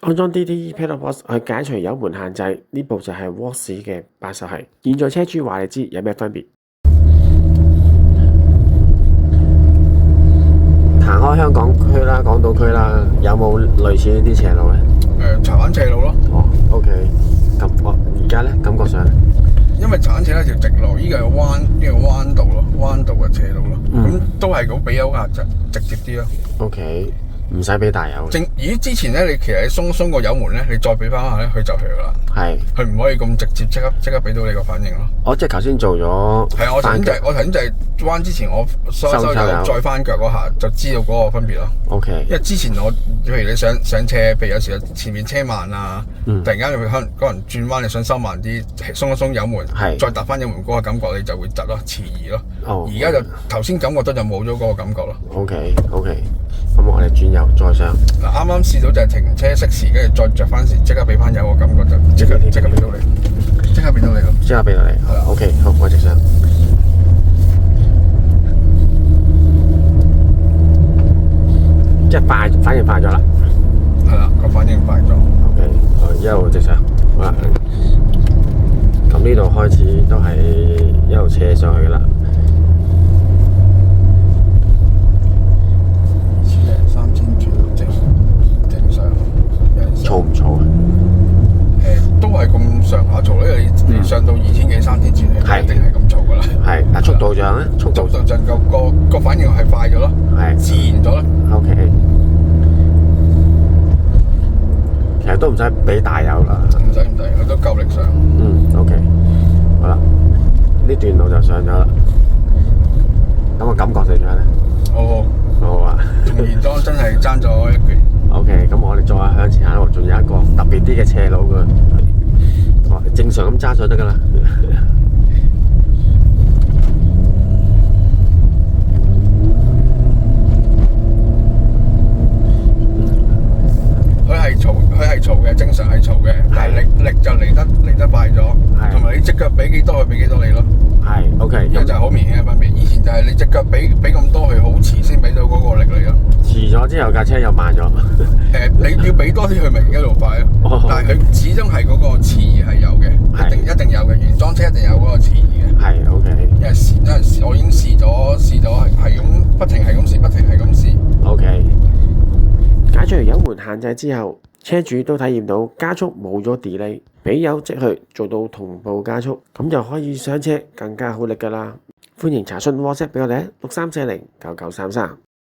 安裝 DTE Pedal Box 去解除油門限制，呢部就係 Watts 嘅8手系。現在車主話你知有咩分別？行開香港區啦、港島區啦，有冇類似呢啲斜路咧？柴灣斜路咯。哦 ，OK。咁而家咧感覺上，因為柴灣斜係條直路，依個係彎道咯，彎道嘅斜路咯。咁都係咁俾油壓直接啲咯。OK。唔使俾大油。之前咧，你其實你鬆個油門咧，你再俾翻下咧，佢就去噶啦。係。佢唔可以咁直接即刻俾到你個反應咯。我即係頭先做咗。係啊，我頭先就係彎之前我收油再翻腳嗰下，就知道嗰個分別咯。OK。因為之前譬如你上車，譬如有時前面車慢啊，突然間可能轉彎，你想收慢啲，鬆一鬆油門，再踏翻油門嗰個感覺，你就會窒咯，遲疑咯。哦。而家就頭先感覺得就冇咗嗰個感覺咯。OK。咁我哋轉右再上。嗱，啱啱試到就係停車熄匙，跟住再着翻匙，即刻俾翻油，我感覺就即刻俾到你，即刻俾到你咯。即刻俾到你。係啦。OK， 好，我直上。即係快，反應快咗啦。係啦，個反應快咗。OK， 一路直上。好啦。咁呢度開始都係一路斜上去啦。嘈唔嘈啊？都係咁上下嘈，因為你上到2000幾3000轉，一定係咁嘈噶啦。係，但速度上咧，速度上個反應係快咗咯，係自然咗咯。OK， 其實都唔使俾大油啦，唔使，佢都夠力上。OK， 好啦，呢段路就上咗啦。咁個感覺點樣咧？好好啊！同原裝真係爭咗一橛。OK， 咁我哋再向前行，仲有一個特別啲嘅斜路嘅，正常咁揸上得噶啦。佢係嘈嘅，正常係嘈嘅，但係力就嚟得快咗，同埋你隻腳俾幾多，佢俾幾多你咯。係 OK， 呢個就係好明顯嘅分別。以前就係你隻腳俾咁多，佢好遲先俾到嗰個力嚟咯。遲咗之後架車又慢咗。你要俾多啲，佢咪一路快咯。但係佢始終係嗰個遲疑係有嘅，一定有嘅。原裝車一定有嗰個遲疑嘅。係 OK。因為我已經試咗係咁不停係咁試。OK。解除油門限制之後，車主都體驗到加速冇咗 delay， 俾油即去做到同步加速，咁就可以上車更加好力㗎啦。歡迎查詢 WhatsApp 俾我哋，63409933。